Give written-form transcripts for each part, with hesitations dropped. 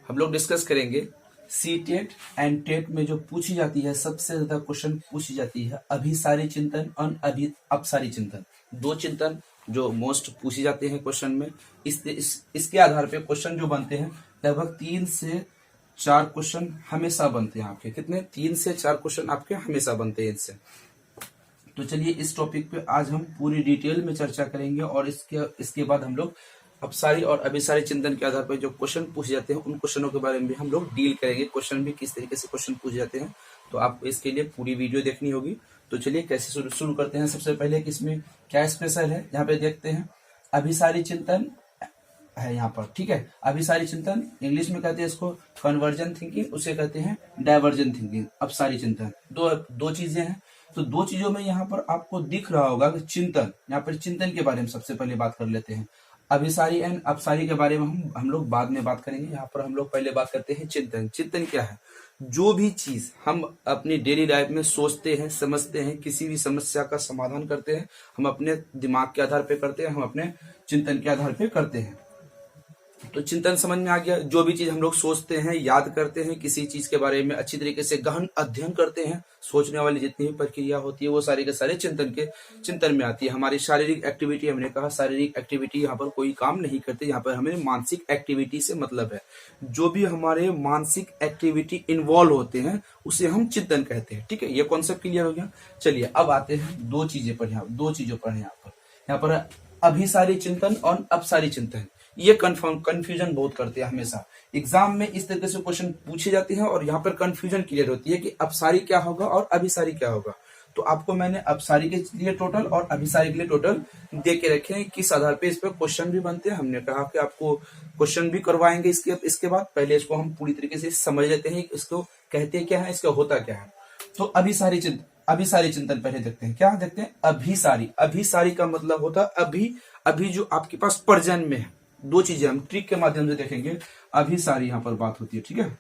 हम लोग डिस्कस करेंगे सी टेट एंड टेट में जो पूछी जाती है, सबसे ज्यादा क्वेश्चन पूछी जाती है अभिसारी चिंतन और अपसारी चिंतन। दो चिंतन जो मोस्ट पूछी जाते हैं क्वेश्चन में। इसके आधार पे क्वेश्चन जो बनते हैं लगभग 3 से 4 क्वेश्चन हमेशा बनते हैं आपके। कितने? 3 से 4 क्वेश्चन आपके हमेशा बनते हैं इससे। तो चलिए इस टॉपिक पे आज हम पूरी डिटेल में चर्चा करेंगे और इसके बाद हम लोग अपसारी और अभिसारी चिंतन के आधार पर जो क्वेश्चन पूछे जाते हैं उन क्वेश्चनों के बारे में भी हम लोग डील करेंगे। क्वेश्चन भी किस तरीके से क्वेश्चन पूछे जाते हैं, तो आपको इसके लिए पूरी वीडियो देखनी होगी। तो चलिए कैसे शुरू करते हैं। सबसे पहले इसमें क्या स्पेशल है, यहाँ पे देखते हैं अभिसारी चिंतन है यहाँ पर, ठीक है। अभिसारी चिंतन इंग्लिश में कहते हैं इसको कन्वर्जन थिंकिंग, उसे कहते हैं डायवर्जन थिंकिंग। अपसारी चिंतन दो चीजें हैं। तो दो चीजों में यहाँ पर आपको दिख रहा होगा कि चिंतन, यहाँ पर चिंतन के बारे में सबसे पहले बात कर लेते हैं। अभिसारी एंड अपसारी के बारे में हम लोग बाद में बात करेंगे। यहाँ पर हम लोग पहले बात करते हैं चिंतन। चिंतन क्या है? जो भी चीज हम अपनी डेली लाइफ में सोचते हैं, समझते हैं, किसी भी समस्या का समाधान करते हैं, हम अपने दिमाग के आधार पे करते हैं, हम अपने चिंतन के आधार पे करते हैं। तो चिंतन समझ में आ गया। जो भी चीज हम लोग सोचते हैं, याद करते हैं, किसी चीज के बारे में अच्छी तरीके से गहन अध्ययन करते हैं, सोचने वाली जितनी भी प्रक्रिया होती है वो सारे के सारे चिंतन में आती है। हमारी शारीरिक एक्टिविटी, हमने कहा शारीरिक एक्टिविटी यहाँ पर कोई काम नहीं करते, यहाँ पर हमें मानसिक एक्टिविटी से मतलब है। जो भी हमारे मानसिक एक्टिविटी इन्वॉल्व होते हैं उसे हम चिंतन कहते हैं, ठीक है। ये कॉन्सेप्ट क्लियर हो गया। चलिए अब आते हैं दो चीजों पर यहाँ पर अभिसारी चिंतन और अपसारी चिंतन। ये कंफ्यूजन बहुत करते हैं हमेशा एग्जाम में। इस तरीके से क्वेश्चन पूछे जाते हैं और यहाँ पर कंफ्यूजन क्लियर होती है कि अपसारी क्या होगा और अभिसारी क्या होगा। तो आपको मैंने अपसारी के लिए टोटल और अभिसारी के लिए टोटल दे के रखे हैं। किस आधार पे इस पर क्वेश्चन भी बनते हैं, हमने कहा कि आपको क्वेश्चन भी करवाएंगे इसके बाद। पहले इसको हम पूरी तरीके से समझ लेते हैं, इसको कहते क्या है, इसका होता क्या है। तो अभिसारी चिंतन पहले देखते हैं। क्या देखते हैं? अभिसारी का मतलब होता है अभी जो आपके पास प्रेजेंट में है। दो चीजें हम ट्रिक के माध्यम से देखेंगे। अभिसारी यहाँ पर बात होती है, ठीक है।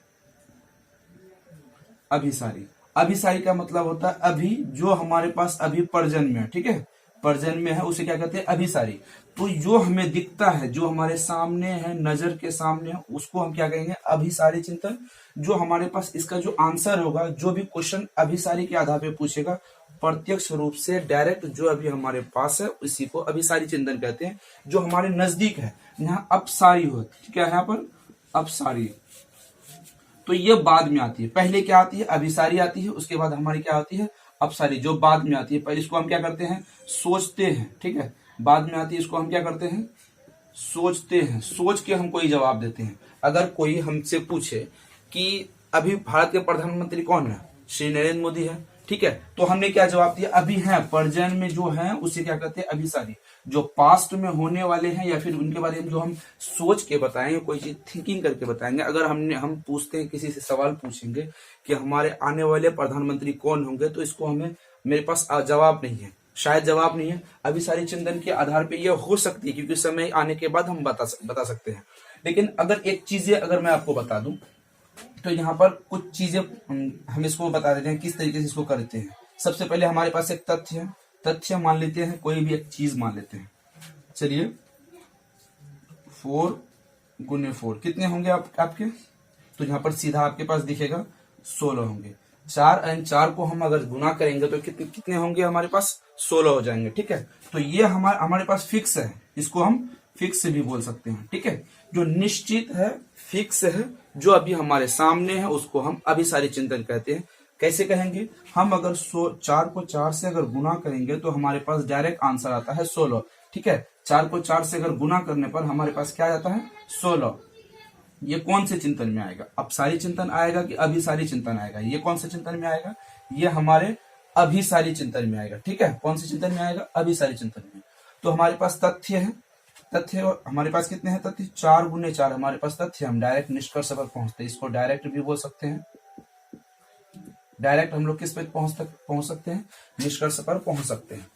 अभिसारी का मतलब होता है अभी जो हमारे पास अभी प्रेजेंट में है, ठीक है। प्रेजेंट में है उसे क्या कहते हैं? अभिसारी। तो जो हमें दिखता है, जो हमारे सामने है, नजर के सामने है, उसको हम क्या कहेंगे? अभिसारी चिंतन। जो हमारे पास इसका जो आंसर होगा, जो भी क्वेश्चन अभिसारी के आधार पर पूछेगा, प्रत्यक्ष रूप से डायरेक्ट जो अभी हमारे पास है उसी को अभिसारी चिंतन कहते हैं। जो हमारे नजदीक है, यहाँ अपसारी होती है, क्या है यहाँ पर? अपसारी। तो ये बाद में आती है। पहले क्या आती है? अभिसारी आती है, उसके बाद हमारी क्या होती है? अपसारी, जो बाद में आती है। पहले इसको हम क्या करते हैं? सोचते हैं, ठीक है। बाद में आती है, इसको हम क्या करते हैं? सोचते हैं। सोच के हम कोई जवाब देते हैं। अगर कोई हमसे पूछे कि अभी भारत के प्रधानमंत्री कौन है? श्री नरेंद्र मोदी है, ठीक है। तो हमने क्या जवाब दिया? अभी है, प्रेजेंट में जो है उसे क्या कहते हैं? अभिसारी। जो पास्ट में होने वाले हैं या फिर उनके बारे में जो हम सोच के बताएंगे, कोई चीज थिंकिंग करके बताएंगे। अगर हम पूछते हैं, किसी से सवाल पूछेंगे कि हमारे आने वाले प्रधानमंत्री कौन होंगे, तो इसको मेरे पास जवाब नहीं है, शायद जवाब नहीं है। अभिसारी चिंतन के आधार पर यह हो सकती है, क्योंकि समय आने के बाद हम बता सकते हैं। लेकिन अगर एक चीजें अगर मैं आपको बता दूं, तो यहाँ पर कुछ चीजें हम इसको बता देते हैं किस तरीके से इसको करते हैं। सबसे पहले हमारे पास एक तथ्य मान लेते हैं, कोई भी एक चीज मान लेते हैं। चलिए 4 गुने 4 कितने होंगे आपके? तो यहाँ पर सीधा आपके पास दिखेगा 16 होंगे। 4 एंड 4 को हम अगर गुना करेंगे तो कितने होंगे हमारे पास? 16 हो जाएंगे, ठीक है। तो ये हमारे पास फिक्स है, इसको हम फिक्स भी बोल सकते हैं, ठीक है। जो निश्चित है, फिक्स है, जो अभी हमारे सामने है, उसको हम अभिसारी चिंतन कहते हैं। कैसे कहेंगे? हम अगर 4 को 4 से अगर गुना करेंगे तो हमारे पास डायरेक्ट आंसर आता है 16, ठीक है। 4 को 4 से अगर गुना करने पर हमारे पास क्या आता है? 16। ये कौन से चिंतन में आएगा? अपसारी चिंतन आएगा कि अभिसारी चिंतन आएगा? ये कौन से चिंतन में आएगा? ये हमारे अभिसारी चिंतन में आएगा, ठीक है। कौन से चिंतन में आएगा? अभिसारी चिंतन में। तो हमारे पास तथ्य है, हमारे पास कितने हैं तथ्य? 4 गुने 4 हमारे पास तथ्य। हम डायरेक्ट निष्कर्ष पर पहुंचते हैं, इसको डायरेक्ट भी बोल सकते हैं। डायरेक्ट हम लोग किस पे पहुंच सकते हैं? निष्कर्ष पर पहुंच सकते हैं,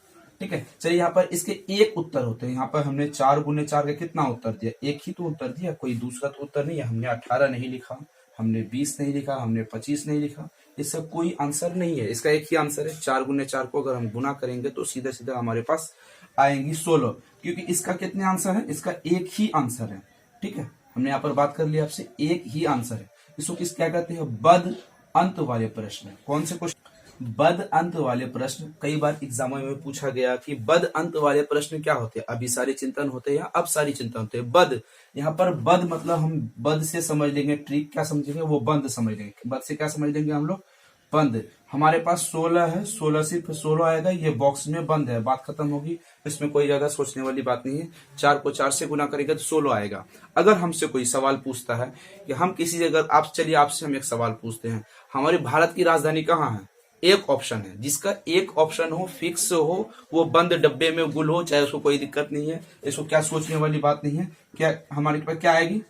ठीक है। चलिए यहाँ पर इसके एक उत्तर होते हैं। यहाँ पर हमने 4 गुने 4 का कितना उत्तर दिया? एक ही तो उत्तर दिया, कोई दूसरा तो उत्तर नहीं है। हमने 18 नहीं लिखा, हमने 20 नहीं लिखा, हमने 25 नहीं लिखा, इसका कोई आंसर नहीं है। इसका एक ही आंसर है। 4 गुने 4 को अगर हम गुना करेंगे तो सीधा सीधा हमारे पास आएंगी 16, क्योंकि इसका कितने आंसर है? इसका एक ही आंसर है, ठीक है। हमने यहाँ पर बात कर लिया आपसे, एक ही आंसर है। इसको किस क्या कहते हैं? बद अंत वाले प्रश्न। कौन से क्वेश्चन? बद अंत वाले प्रश्न। कई बार एग्जाम में पूछा गया कि बद अंत वाले प्रश्न क्या होते हैं? अभिसारी चिंतन होते हैं या अपसारी चिंतन होते हैं? बद, यहाँ पर बद मतलब हम बद से समझ लेंगे, ट्रिक क्या समझेंगे? वो बंद समझ लेंगे। बद से क्या समझ लेंगे हम लोग? बंद। हमारे पास 16 है, 16 सिर्फ 16 आएगा, ये बॉक्स में बंद है, बात खत्म होगी। इसमें कोई ज्यादा सोचने वाली बात नहीं है। 4 को 4 से गुना करेंगे तो 16 आएगा। अगर हमसे कोई सवाल पूछता है कि हम किसी जगह, आप चलिए आपसे हम एक सवाल पूछते हैं, हमारे भारत की राजधानी कहाँ है? एक ऑप्शन है, जिसका एक ऑप्शन हो, फिक्स हो, वो बंद डब्बे में गुल हो, चाहे उसको कोई दिक्कत नहीं है, इसको क्या सोचने वाली बात नहीं है। क्या हमारे पास क्या आएगी?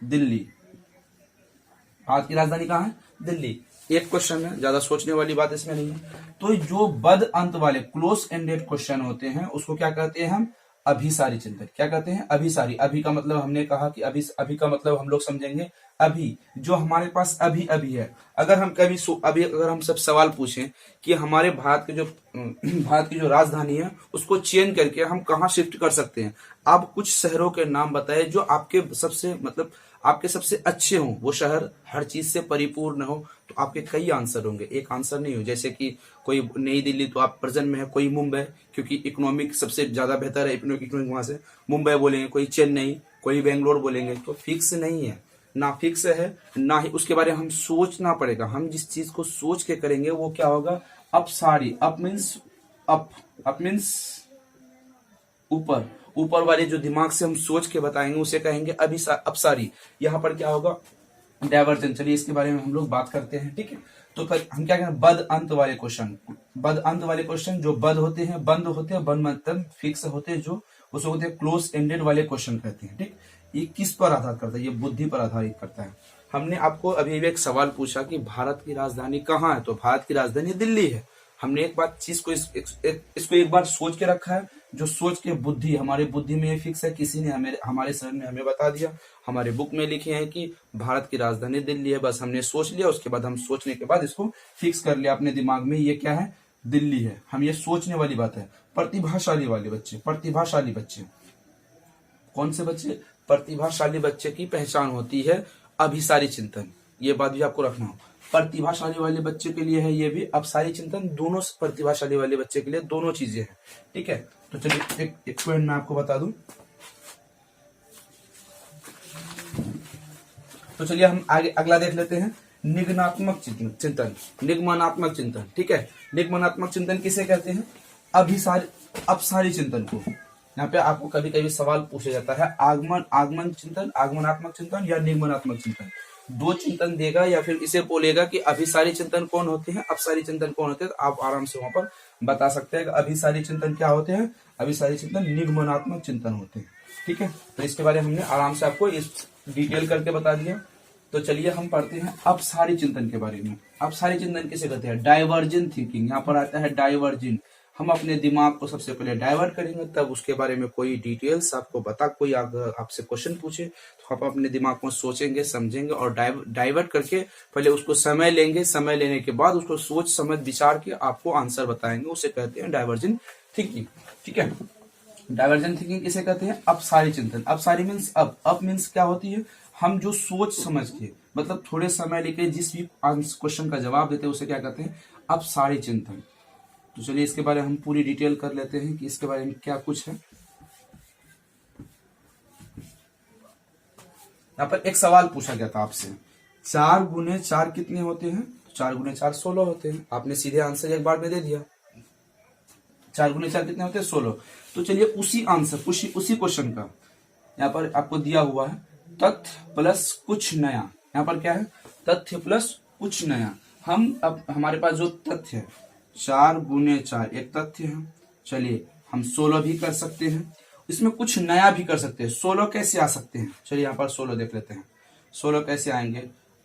दिल्ली। भारत की राजधानी कहाँ है? दिल्ली। एक क्वेश्चन है, ज्यादा सोचने वाली बात इसमें नहीं है। तो जो बद अंत वाले क्लोज एंडेड क्वेश्चन होते हैं उसको क्या कहते हैं हम? अभिसारी चिंतन। क्या कहते हैं? अभिसारी। अभी का मतलब हमने कहा कि अभी का मतलब हम लोग समझेंगे अभी, जो हमारे पास अभी अभी है। अगर हम कभी अभी अगर हम सब सवाल पूछें कि हमारे भारत की जो राजधानी है उसको चेंज करके हम कहाँ शिफ्ट कर सकते हैं, आप कुछ शहरों के नाम बताए जो आपके सबसे अच्छे हों, वो शहर हर चीज से परिपूर्ण हो, तो आपके कई आंसर होंगे, एक आंसर नहीं हो। जैसे कि कोई नई दिल्ली तो आप प्रेजेंट में है, कोई मुंबई क्योंकि इकोनॉमिक सबसे ज्यादा बेहतर है, इकोनॉमिक वहां से मुंबई बोलेंगे, कोई चेन्नई, कोई बेंगलोर बोलेंगे। तो फिक्स नहीं है, ना फिक्स है ना ही उसके बारे में हम सोचना पड़ेगा। हम जिस चीज को सोच के करेंगे वो क्या होगा? अपसारी। अप मीन्स ऊपर, ऊपर वाले जो दिमाग से हम सोच के बताएंगे उसे कहेंगे अपसारी। यहाँ पर क्या होगा? डाइवर्जेंट। चलिए इसके बारे में हम लोग बात करते हैं, ठीक है। तो हम क्या कहें? बद अंत वाले क्वेश्चन। बद अंत वाले क्वेश्चन जो बद होते हैं, बंद होते हैं, बंद मतलब फिक्स होते हैं, जो उसको होते हैं क्लोज एंडेड वाले क्वेश्चन कहते हैं, ठीक। ये किस पर आधार करता है? ये बुद्धि पर आधारित करता है। हमने आपको अभी भी एक सवाल पूछा कि भारत की राजधानी कहाँ है, तो भारत की राजधानी दिल्ली है। हमने एक बात चीज को इसको एक बार सोच के रखा है, जो सोच के बुद्धि, हमारे बुद्धि में ये फिक्स है, किसी ने हमारे सर ने हमें बता दिया, हमारे बुक में लिखे हैं कि भारत की राजधानी दिल्ली है, बस हमने सोच लिया, उसके बाद हम सोचने के बाद इसको फिक्स कर लिया अपने दिमाग में, ये क्या है? दिल्ली है। हम ये सोचने वाली बात है। प्रतिभाशाली वाले बच्चे, प्रतिभाशाली बच्चे, कौन से बच्चे? प्रतिभाशाली बच्चे की पहचान होती है अभिसारी चिंतन। ये बात भी आपको रखना हो। प्रतिभाशाली वाले बच्चे के लिए है ये भी, अपसारी चिंतन दोनों। प्रतिभाशाली वाले बच्चे के लिए दोनों चीजें हैं, ठीक है। तो चलिए एक पॉइंट मैं आपको बता दूं। तो चलिए हम आगे अगला देख लेते हैं, निगमनात्मक चिंतन। निगमनात्मक चिंतन, ठीक है। निगमनात्मक चिंतन किसे कहते हैं? अपसारी चिंतन को। यहाँ पे आपको कभी कभी सवाल पूछा जाता है, आगमनात्मक चिंतन या निगमनात्मक चिंतन। दो चिंतन देगा या फिर इसे बोलेगा कि अभिसारी चिंतन कौन होते हैं, अपसारी चिंतन कौन होते हैं, तो आप आराम से वहां पर बता सकते हैं कि अभिसारी चिंतन क्या होते हैं, अभिसारी चिंतन निगमनात्मक चिंतन होते हैं, ठीक है। तो इसके बारे में हमने आराम से आपको इस डिटेल करके बता दिया। तो चलिए हम पढ़ते हैं अपसारी चिंतन के बारे में। अपसारी चिंतन किसे कहते हैं? Divergent thinking. यहाँ पर आता है डाइवर्जेंट। हम अपने दिमाग को सबसे पहले डाइवर्ट करेंगे, तब उसके बारे में कोई डिटेल्स आपको कोई आपसे क्वेश्चन पूछे तो आप अपने दिमाग को सोचेंगे, समझेंगे और डाइवर्ट करके पहले उसको समय लेंगे। समय लेने के बाद उसको सोच समझ विचार के आपको आंसर बताएंगे, उसे कहते हैं डाइवर्जेंट थिंकिंग, ठीक है। डाइवर्जेंट थिंकिंग किसे कहते हैं? अपसारी चिंतन। अपसारी मीन्स अप मीन्स क्या होती है? हम जो सोच समझ के, मतलब थोड़े समय लेके जिस भी क्वेश्चन का जवाब देते हैं उसे क्या कहते हैं? अपसारी चिंतन। तो चलिए इसके बारे में हम पूरी डिटेल कर लेते हैं कि इसके बारे में क्या कुछ है। यहाँ पर एक सवाल पूछा गया था आपसे, 4 गुने 4 कितने होते हैं? 4 गुने 4 16 होते हैं। आपने सीधे आंसर एक बार में दे दिया। 4 गुने 4 कितने होते हैं? 16। तो चलिए उसी आंसर उसी क्वेश्चन का यहाँ पर आपको दिया हुआ है, तथ्य प्लस कुछ नया। यहाँ पर क्या है? तथ्य प्लस कुछ नया। हम अब हमारे पास जो तथ्य है 4 गुने 4 एक तथ्य है। चलिए हम 16 भी कर सकते हैं, इसमें कुछ नया भी कर सकते हैं। 16 कैसे आ सकते हैं? चलिए यहाँ पर 16 देख लेते हैं। 16 कैसे आएंगे?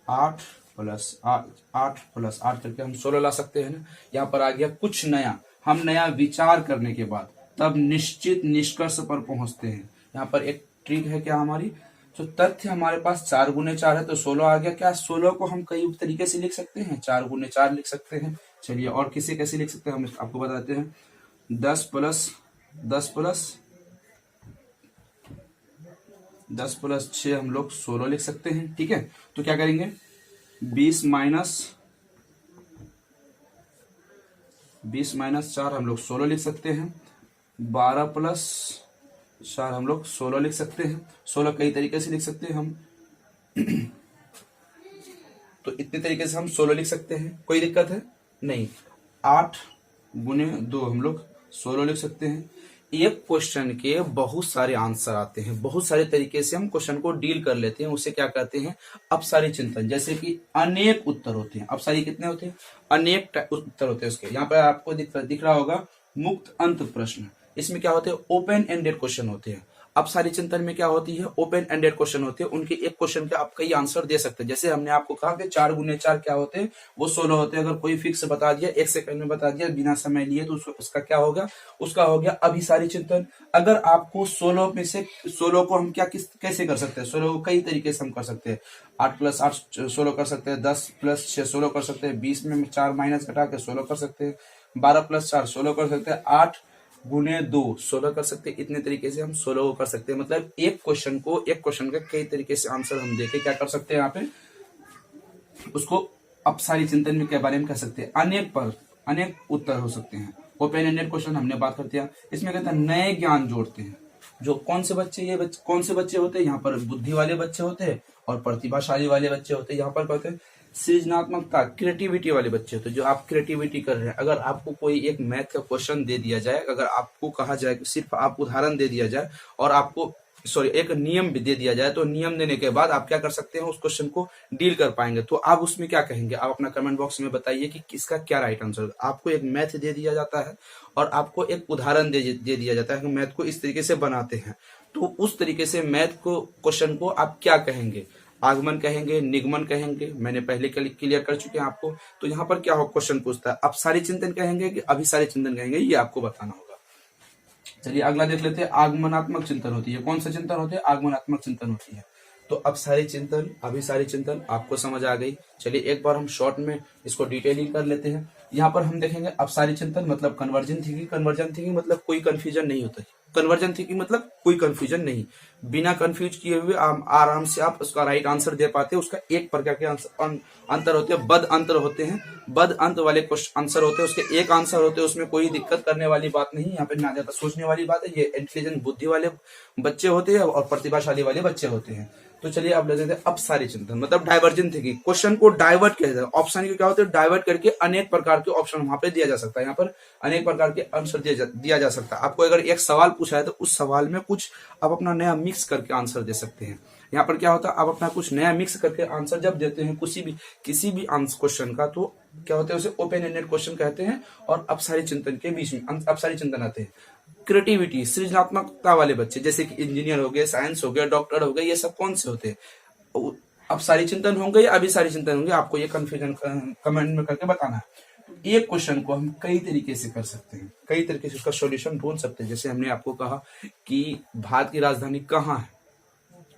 8 प्लस 8 करके हम 16 ला सकते हैं ना। यहाँ पर आ गया कुछ नया। हम नया विचार करने के बाद तब निश्चित निष्कर्ष पर पहुंचते हैं। यहाँ पर एक ट्रिक है क्या हमारी, तो तथ्य हमारे पास 4 गुने 4 है तो 16 आ गया। क्या 16 को हम कई तरीके से लिख सकते हैं? 4 गुने 4 लिख सकते हैं। चलिए और किसे कैसे लिख सकते हैं हम आपको बताते हैं। 10 प्लस 10 + 6 हम लोग 16 लिख सकते हैं। ठीक है, तो क्या करेंगे 20 - 4 हम लोग 16 लिख सकते हैं। 12 + 4 हम लोग 16 लिख सकते हैं। 16 कई तरीके से लिख सकते हैं हम तो इतने तरीके से हम 16 लिख सकते हैं, कोई दिक्कत है नहीं। 8 × 2 हम लोग 16 लिख सकते हैं। एक क्वेश्चन के बहुत सारे आंसर आते हैं, बहुत सारे तरीके से हम क्वेश्चन को डील कर लेते हैं, उसे क्या कहते हैं अपसारी चिंतन। जैसे कि अनेक उत्तर होते हैं, अपसारी कितने होते हैं, अनेक उत्तर होते हैं उसके। यहाँ पर आपको दिख रहा होगा मुक्त अंत प्रश्न, इसमें क्या होते हैं ओपन एंडेड क्वेश्चन होते हैं। अपसारी चिंतन में क्या होती है ओपन एंडेड क्वेश्चन होते हैं, उनके एक क्वेश्चन के आप कई आंसर दे सकते हैं। जैसे हमने आपको कहा कि 4 × 4 क्या होते हैं, वो 16 होते हैं। अगर कोई फिक्स बता दिया, 1 सेकंड में बता दिया बिना समय लिए, तो उसका क्या होगा, उसका हो गया अभिसारी चिंतन। अगर आपको 16 में से 16 को हम कैसे कर सकते हैं, 16 को कई तरीके से हम कर सकते हैं। 8 + 8 16 कर सकते हैं, 10 + 6 16 कर सकते हैं, 20 में 4 माइनस घटा के 16 कर सकते हैं, 12 + 4 16 कर सकते हैं, 8 × 2 16 कर सकते हैं। इतने तरीके से हम 16 को कर सकते हैं। मतलब एक क्वेश्चन का कई तरीके से आंसर हम देके क्या कर सकते हैं, यहाँ पे उसको अपसारी चिंतन में के बारे में कह सकते हैं। अनेक उत्तर हो सकते हैं। ओपन एंडेड क्वेश्चन हमने बात कर दिया। इसमें कहते हैं नए ज्ञान जोड़ते हैं। जो कौन से बच्चे होते हैं, यहाँ पर बुद्धि वाले बच्चे होते हैं और प्रतिभाशाली वाले बच्चे होते हैं। यहाँ पर कहते हैं सृजनात्मकता क्रिएटिविटी वाले बच्चे होते हैं, जो आप क्रिएटिविटी कर रहे हैं। अगर आपको कोई एक मैथ का क्वेश्चन दे दिया जाए, अगर आपको कहा जाए कि सिर्फ आप उदाहरण दे दिया जाए और आपको एक नियम भी दे दिया जाए, तो नियम देने के बाद आप क्या कर सकते हैं, उस क्वेश्चन को डील कर पाएंगे। तो आप उसमें क्या कहेंगे, आप अपना कमेंट बॉक्स में बताइए कि किसका क्या राइट आंसर है। आपको एक मैथ दे दिया जाता है और आपको एक उदाहरण दे दिया जाता है कि मैथ को इस तरीके से बनाते हैं, तो उस तरीके से मैथ को क्वेश्चन को आप क्या कहेंगे, आगमन कहेंगे, निगमन कहेंगे, मैंने पहले क्लियर कर चुके हैं आपको। तो यहाँ पर क्या हो क्वेश्चन पूछता है, अपसारी चिंतन कहेंगे कि अभिसारी चिंतन कहेंगे, ये आपको बताना होगा। चलिए अगला देख लेते हैं, आगमनात्मक चिंतन होती है। कौन सा चिंतन होते हैं, आगमनात्मक चिंतन होती है। तो अपसारी चिंतन, अभिसारी चिंतन आपको समझ आ गई। चलिए एक बार हम शॉर्ट में इसको डिटेलिंग कर लेते हैं। यहाँ पर हम देखेंगे अपसारी चिंतन मतलब कन्वर्जन थिंकिंग मतलब कोई कंफ्यूजन नहीं होता है। कन्वर्जन थिंकिंग मतलब कोई कंफ्यूजन नहीं, बिना कंफ्यूज किए हुए आराम से आप उसका राइट आंसर दे पाते हैं। उसका एक प्रकार के अंतर होते हैं, बद अंतर होते हैं, बद अंत वाले आंसर होते हैं। उसके एक आंसर होते हैं, उसमें कोई दिक्कत करने वाली बात नहीं, यहाँ पे ना ज्यादा सोचने वाली बात है। ये इंटेलिजेंट बुद्धि वाले बच्चे होते हैं और प्रतिभाशाली वाले बच्चे होते हैं। तो चलिए अब ले लेते हैं अपसारी चिंतन मतलब डाइवर्जन थिंकिंग। क्वेश्चन को डाइवर्ट किया जाता है, ऑप्शन क्या होते हैं डाइवर्ट करके अनेक प्रकार के ऑप्शन वहां पे दिया जा सकता है। यहाँ पर अनेक प्रकार के आंसर दिया जा सकता है। आपको अगर एक सवाल पूछा है तो उस सवाल में कुछ आप अपना नया मिक्स करके आंसर दे सकते हैं। यहाँ पर क्या होता है, आप अपना कुछ नया मिक्स करके आंसर जब देते हैं किसी भी क्वेश्चन का, तो क्या होता है उसे ओपन एंडेड क्वेश्चन कहते हैं। और अपसारी चिंतन के बीच में अपसारी चिंतन आते हैं। क्रिएटिविटी सृजनात्मकता वाले बच्चे जैसे कि इंजीनियर हो गए, साइंस हो गया, डॉक्टर हो गए, ये सब कौन से होते हैं, अपसारी चिंतन होंगे या अभिसारी चिंतन होंगे, आपको ये कंफ्यूजन कमेंट में करके बताना है। एक क्वेश्चन को हम कई तरीके से कर सकते हैं, कई तरीके से उसका सॉल्यूशन ढूंढ सकते हैं। जैसे हमने आपको कहा कि भारत की राजधानी कहाँ है,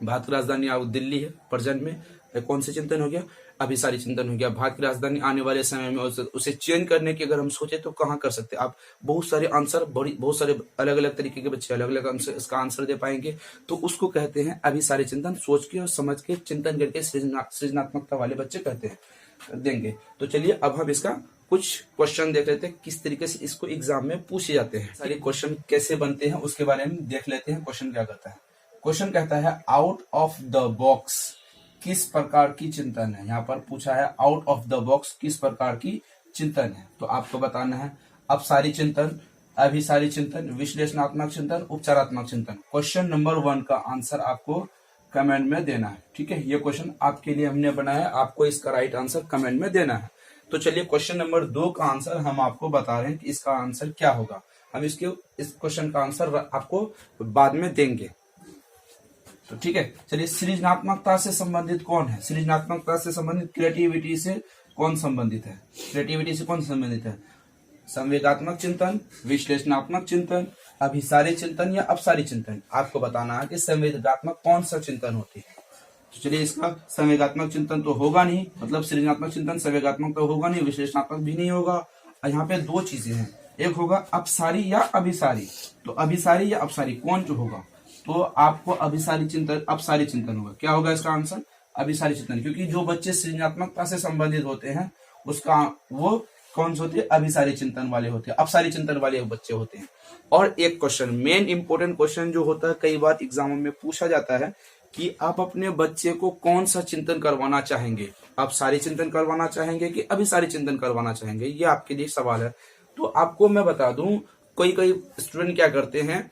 भारत की राजधानी अब दिल्ली है प्रेजेंट में, कौन से चिंतन हो गया, अभिसारी चिंतन हो गया। भारत की राजधानी आने वाले समय में उसे चेंज करने की अगर हम सोचे तो कहाँ कर सकते हैं। आप बहुत सारे आंसर, बहुत सारे अलग अलग तरीके के बच्चे अलग अलग आंसर इसका आंसर दे पाएंगे, तो उसको कहते हैं अभिसारी चिंतन। सोच के और समझ के चिंतन करके सृजनात्मकता वाले बच्चे कहते हैं देंगे। तो चलिए अब हम इसका कुछ क्वेश्चन देख लेते हैं, किस तरीके से इसको एग्जाम में पूछे जाते हैं, सारे क्वेश्चन कैसे बनते हैं उसके बारे में देख लेते हैं। क्वेश्चन क्या करता है, क्वेश्चन कहता है आउट ऑफ द बॉक्स किस प्रकार की चिंतन है। यहाँ पर पूछा है आउट ऑफ द बॉक्स किस प्रकार की चिंतन है, तो आपको बताना है अपसारी चिंतन, अभिसारी चिंतन, विश्लेषणात्मक चिंतन, उपचारात्मक चिंतन। क्वेश्चन नंबर 1 का आंसर आपको कमेंट में देना है। ठीक है, ये क्वेश्चन आपके लिए हमने बनाया, आपको इसका राइट आंसर कमेंट में देना है। तो चलिए क्वेश्चन नंबर 2 का आंसर हम आपको बता रहे हैं कि इसका आंसर क्या होगा। हम इस क्वेश्चन का आंसर आपको बाद में देंगे। तो ठीक है, चलिए सृजनात्मकता से संबंधित कौन है, सृजनात्मकता से संबंधित क्रिएटिविटी से कौन संबंधित है, क्रिएटिविटी से कौन संबंधित है, संवेगात्मक चिंतन, विश्लेषणात्मक चिंतन, अभिसारी चिंतन या अपसारी चिंतन। आपको बताना है कि संवेगात्मक कौन सा चिंतन होती है। तो चलिए इसका संवेगात्मक चिंतन तो होगा नहीं, मतलब सृजनात्मक चिंतन संवेगात्मक तो होगा नहीं, विश्लेषणात्मक भी नहीं होगा। यहाँ पे दो चीजें हैं, एक होगा अपसारी या अभिसारी। तो अभिसारी या अपसारी कौन जो होगा, तो आपको अभिसारी चिंतन अपसारी चिंतन होगा। क्या होगा इसका आंसर? अभिसारी चिंतन, क्योंकि जो बच्चे सृजनात्मकता से संबंधित होते हैं उसका वो कौन से होते हैं? अभिसारी चिंतन वाले होते हैं, अपसारी चिंतन वाले बच्चे होते हैं। और एक क्वेश्चन, मेन इंपोर्टेंट क्वेश्चन जो होता है, कई बार एग्जामों में पूछा जाता है कि आप अपने बच्चे को कौन सा चिंतन करवाना चाहेंगे, अपसारी चिंतन करवाना चाहेंगे कि अभिसारी चिंतन करवाना चाहेंगे, ये आपके लिए सवाल है। तो आपको मैं बता दूं, कोई स्टूडेंट क्या करते हैं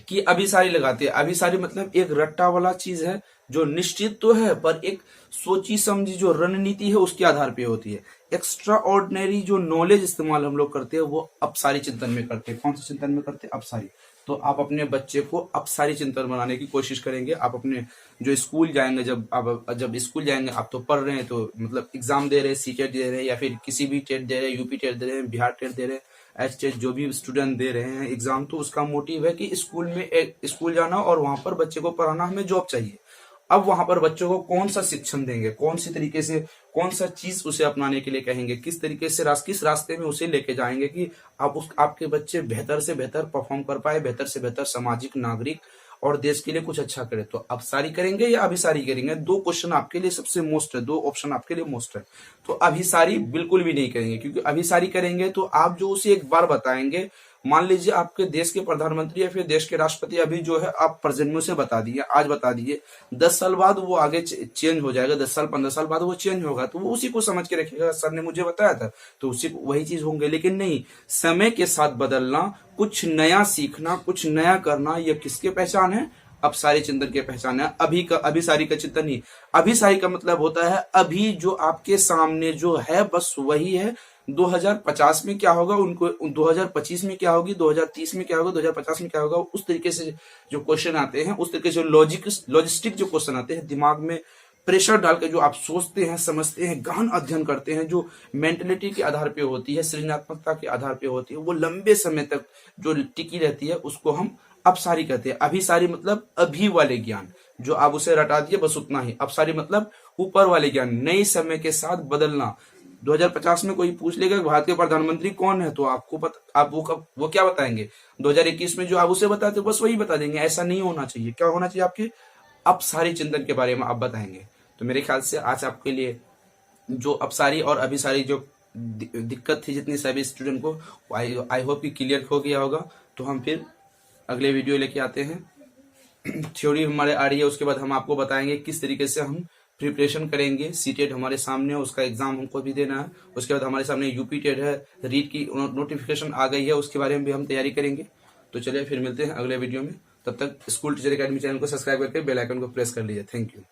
कि अभिसारी लगाते हैं। अभिसारी मतलब एक रट्टा वाला चीज है जो निश्चित तो है पर एक सोची समझी जो रणनीति है उसके आधार पे होती है। एक्स्ट्रा ऑर्डिनरी जो नॉलेज इस्तेमाल हम लोग करते हैं वो अपसारी चिंतन में करते हैं। कौन सा चिंतन में करते हैं? अपसारी। तो आप अपने बच्चे को अपसारी चिंतन बनाने की कोशिश करेंगे। आप अपने जो स्कूल जाएंगे, जब स्कूल जाएंगे, आप तो पढ़ रहे हैं, तो मतलब एग्जाम दे रहे हैं, सीटेट दे रहे हैं या फिर किसी भी टेट दे रहे हैं, यूपी टेट दे रहे हैं, बिहार टेट दे रहे हैं, एच जो भी स्टूडेंट दे रहे हैं एग्जाम, तो उसका मोटिव है कि स्कूल जाना और वहां पर बच्चे को पढ़ाना, हमें जॉब चाहिए। अब वहां पर बच्चों को कौन सा शिक्षण देंगे, कौन सी तरीके से, कौन सा चीज उसे अपनाने के लिए कहेंगे, किस तरीके से किस रास्ते में उसे लेके जाएंगे कि आपके बच्चे बेहतर से बेहतर परफॉर्म कर पाए, बेहतर से बेहतर सामाजिक नागरिक और देश के लिए कुछ अच्छा करे। तो अपसारी करेंगे या अभिसारी करेंगे? दो क्वेश्चन आपके लिए सबसे मोस्ट है, दो ऑप्शन आपके लिए मोस्ट है। तो अभिसारी बिल्कुल भी नहीं करेंगे, क्योंकि अभिसारी करेंगे तो आप जो उसे एक बार बताएंगे, मान लीजिए आपके देश के प्रधानमंत्री या फिर देश के राष्ट्रपति अभी जो है आप प्रजन्यों से बता दिए, आज बता दिए, 10 साल बाद वो आगे चेंज हो जाएगा, 10 साल 15 साल बाद वो चेंज होगा, तो वो उसी को समझ के रखेगा, सर ने मुझे बताया था, तो उसी वही चीज होंगे। लेकिन नहीं, समय के साथ बदलना, कुछ नया सीखना, कुछ नया करना, ये किसके पहचान है? अपसारी चिंतन के पहचान है। अभिसारी का चिंतन नहीं। अभिसारी का मतलब होता है अभी जो आपके सामने जो है बस वही है। 2050 में क्या होगा, उनको 2025 में क्या होगी, 2030 में क्या होगा, 2050 में क्या होगा, उस तरीके से जो क्वेश्चन आते हैं, उस तरीके से लॉजिस्टिक जो क्वेश्चन आते हैं, दिमाग में प्रेशर डाल के जो आप सोचते हैं, समझते हैं, गहन अध्ययन करते हैं, जो मेंटलिटी के आधार पे होती है, सृजनात्मकता के आधार पे होती है, वो लंबे समय तक जो टिकी रहती है, उसको हम अपसारी कहते हैं। अभिसारी मतलब अभी वाले ज्ञान, जो आप उसे रटा दिए बस उतना ही। अपसारी मतलब ऊपर वाले ज्ञान, नए समय के साथ बदलना। 2050 में कोई पूछ लेगा भारत के प्रधानमंत्री कौन है, तो आप वो क्या बताएंगे? 2021 में जो आप उसे बताते बस वही बता देंगे। ऐसा नहीं होना चाहिए। क्या होना चाहिए? आपके अपसारी चिंतन के बारे में आप बताएंगे। तो मेरे ख्याल से आज आपके लिए जो अपसारी और अभिसारी जो दिक्कत थी जितनी सभी स्टूडेंट को, आई होप कि क्लियर हो गया होगा। तो हम फिर अगले वीडियो लेके आते हैं। थ्योरी हमारे आ रही है, उसके बाद हम आपको बताएंगे किस तरीके से हम प्रिपरेशन करेंगे। सीटेट हमारे सामने है, उसका एग्जाम हमको भी देना है। उसके बाद हमारे सामने यूपी टेट है, रीट की नोटिफिकेशन आ गई है, उसके बारे में भी हम तैयारी करेंगे। तो चलिए फिर मिलते हैं अगले वीडियो में। तब तक स्कूल टीचर एकेडमी चैनल को सब्सक्राइब करके बेल आइकन को प्रेस कर लीजिए। Thank you.